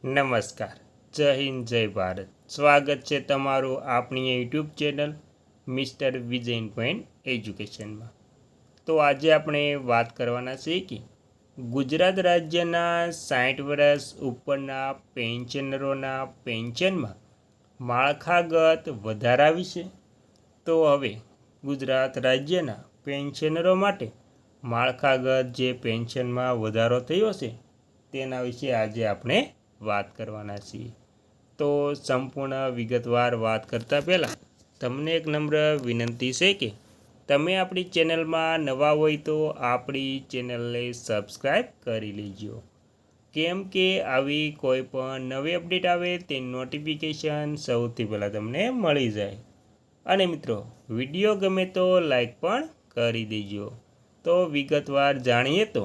નમસ્કાર, જય હિન્દ, જય ભારત. સ્વાગત છે તમારું આપણી YouTube channel mister Vijayan point એજ્યુકેશનમાં. તો આજે આપણે વાત કરવાના છીએ કે ગુજરાત રાજ્યના 60 વર્ષ ઉપરના પેન્શનરોના પેન્શનમાં માળખાગત વધારા વિશે. તો હવે ગુજરાત રાજ્યના પેન્શનરો માટે માળખાગત જે પેન્શનમાં વધારો થયો છે તેના વિશે આજે આપણે વાત કરવાના છીએ. તો સંપૂર્ણ વિગતવાર વાત કરતાં પહેલાં તમને એક નમ્ર વિનંતી છે કે તમે આપણી ચેનલમાં નવા હોય તો આપણી ચેનલને સબસ્ક્રાઈબ કરી લેજો, કેમ કે આવી કોઈ પણ નવી અપડેટ આવે તેની નોટિફિકેશન સૌથી પહેલાં તમને મળી જાય. અને મિત્રો, વિડીયો ગમે તો લાઈક પણ કરી દેજો. તો વિગતવાર જાણીએ તો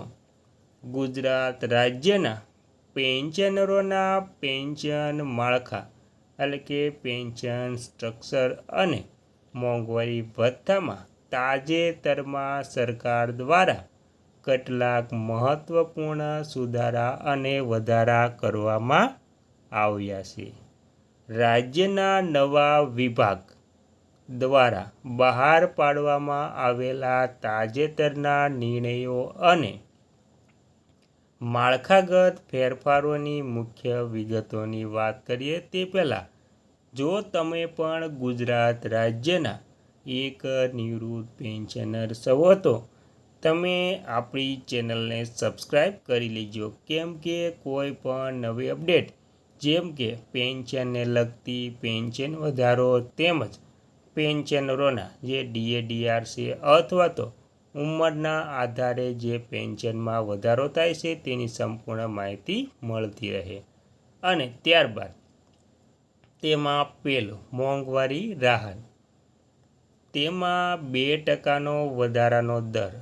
ગુજરાત રાજ્યના પેન્શનરોના પેન્શન માળખા એટલે કે પેન્શન સ્ટ્રક્ચર અને મોંઘવારી ભથ્થામાં તાજેતરમાં સરકાર દ્વારા કેટલાક મહત્ત્વપૂર્ણ સુધારા અને વધારા કરવામાં આવ્યા છે. રાજ્યના નવા વિભાગ દ્વારા બહાર પાડવામાં આવેલા તાજેતરના નિર્ણયો અને માળખાગત ફેરફારોની મુખ્ય વિગતોની વાત કરીએ તે પહેલાં, જો તમે પણ ગુજરાત રાજ્યના એક નિવૃત્ત પેન્શનર છો તો તમે આપણી ચેનલને સબસ્ક્રાઈબ કરી લેજો, કેમ કે કોઈ પણ નવી અપડેટ જેમ કે પેન્શનને લગતી પેન્શન વધારો તેમજ પેન્શનરોના જે DA/DR છે અથવા તો ઉંમરના આધારે જે પેન્શનમાં વધારો થાય છે તેની સંપૂર્ણ માહિતી મળતી રહે. અને ત્યારબાદ તેમાં પહેલું મોંઘવારી રાહત, તેમાં 2% વધારાનો દર.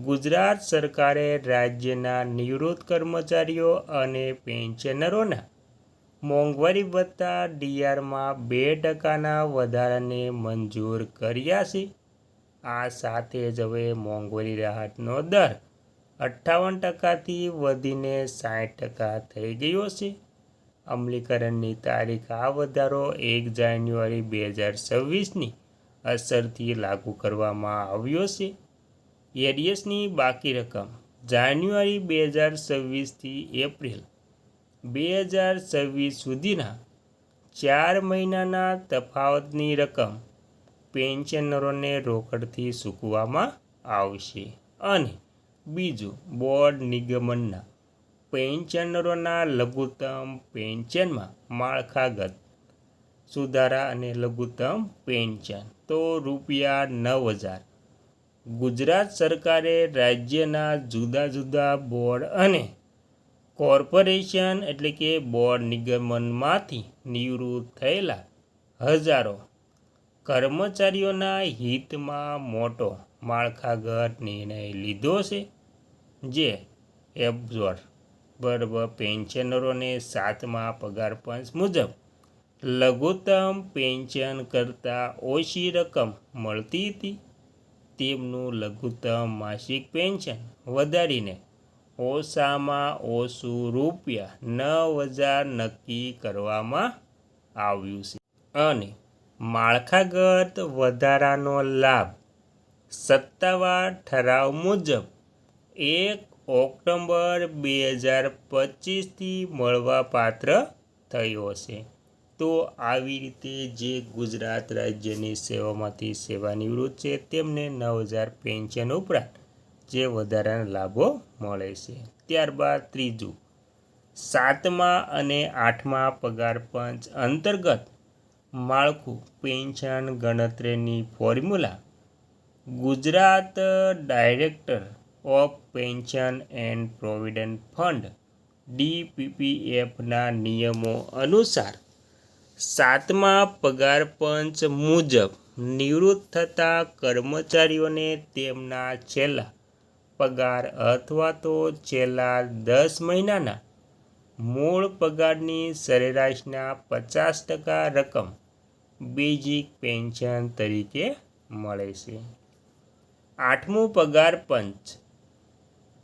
ગુજરાત સરકારે રાજ્યના નિવૃત્ત કર્મચારીઓ અને પેન્શનરોના મોંઘવારી ભથ્થા DRમાં 2%ના વધારાને મંજૂર કર્યા છે. આ સાથે જ હવે મોંઘવારી રાહતનો દર 58%થી વધીને 60% થઈ ગયો છે. અમલીકરણની તારીખ, આ વધારો 1 જાન્યુઆરી 2026ની અસરથી લાગુ કરવામાં આવ્યો છે. એરિયસની બાકી રકમ જાન્યુઆરી 2026થી એપ્રિલ 2026 સુધીના 4 મહિનાના તફાવતની રકમ પેન્શનરોને રોકડથી ચૂકવવામાં આવશે. અને બીજું, બોર્ડ નિગમનના પેન્શનરોના લઘુત્તમ પેન્શનમાં માળખાગત સુધારા અને લઘુત્તમ પેન્શન તો ₹9,000. ગુજરાત સરકારે રાજ્યના જુદા જુદા બોર્ડ અને કોર્પોરેશન એટલે કે બોર્ડ નિગમનમાંથી નિવૃત્ત થયેલા હજારો કર્મચારીઓના હિતમાં મોટો માળખાગત નિર્ણય લીધો છે, જે એબ્ઝોર્બ પેન્શનરોને 7મા પગાર પંચ મુજબ લઘુત્તમ પેન્શન કરતાં ઓછી રકમ મળતી હતી તેમનું લઘુત્તમ માસિક પેન્શન વધારીને ઓછામાં ઓછું ₹9,000 નક્કી કરવામાં આવ્યું છે. અને માળખાગત વધારાનો લાભ સત્તાવાર ઠરાવ મુજબ 1 ઓક્ટોબર 2025થી મળવાપાત્ર થયો છે. તો આવી રીતે જે ગુજરાત રાજ્યની સેવામાંથી સેવાનિવૃત્ત છે તેમને 9,000 પેન્શન ઉપરાંત જે વધારાના લાભો મળે છે. ત્યારબાદ ત્રીજું, 7મા અને 8મા પગાર પંચ અંતર્ગત માળખું પેન્શન ગણતરીની formula. Gujarat director of pension and provident fund DPPFના નિયમો અનુસાર 7મા પગાર પંચ મુજબ નિવૃત્ત થતા કર્મચારીઓને તેમના છેલ્લા પગાર અથવા તો છેલ્લા 10 મહિનાના મૂળ પગારની સરેરાશના 50% રકમ બેઝિક પેન્શન તરીકે મળે છે. 8મું પગાર પંચ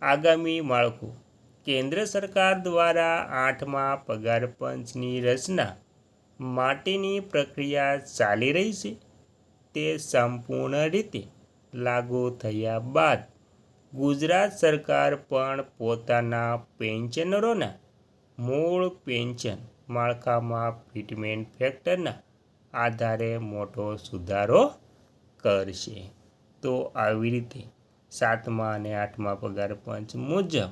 આગામી માળખું કેન્દ્ર સરકાર દ્વારા 8મા પગાર પંચની રચના માટેની પ્રક્રિયા ચાલી રહી છે. તે સંપૂર્ણ રીતે લાગુ થયા બાદ ગુજરાત સરકાર પણ પોતાના પેન્શનરોના મૂળ પેન્શન માળખામાં ફિટમેન્ટ ફેક્ટરના આધારે મોટો સુધારો કરશે. તો આવી રીતે 7મા અને 8મા પગાર પંચ મુજબ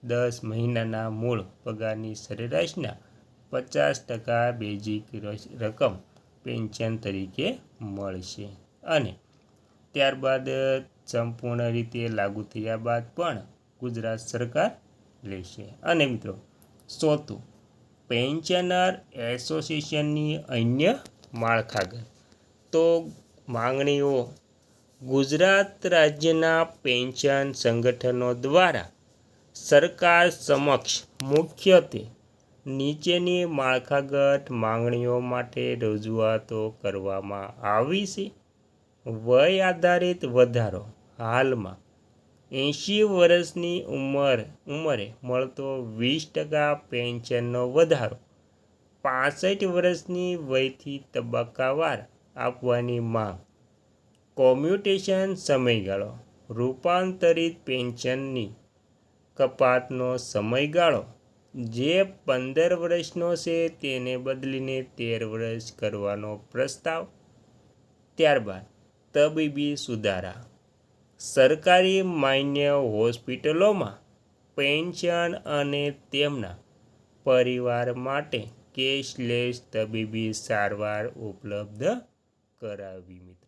10 મહિનાના મૂળ પગારની સરેરાશના 50% બેઝિક રકમ પેન્શન તરીકે મળશે અને ત્યારબાદ સંપૂર્ણ રીતે લાગુ થયા બાદ પણ ગુજરાત સરકાર લેશે. અને મિત્રો, ચોથું, પેન્શનર એસોસિએશનની અન્ય માળખાગત તો માંગણીઓ ગુજરાત રાજ્યના પેન્શન સંગઠનો દ્વારા સરકાર સમક્ષ મુખ્યત્વે નીચેની માળખાગત માંગણીઓ માટે રજૂઆતો કરવામાં આવી છે. વય આધારિત વધારો. હાલમાં 80 વર્ષની ઉંમરે મળતો 20% પેન્શનનો વધારો 65 વર્ષની વયથી તબક્કાવાર આપવાની માંગ. કોમ્યુટેશન સમયગાળો. રૂપાંતરિત પેન્શનની કપાતનો સમયગાળો જે 15 વર્ષનો છે તેને બદલીને 13 વર્ષ કરવાનો પ્રસ્તાવ. ત્યારબાદ તબીબી સુધારા. સરકારી માન્ય હોસ્પિટલોમાં પેન્શન અને તેમના પરિવાર માટે કેશલેસ તબીબી સારવાર ઉપલબ્ધ કરાવવી.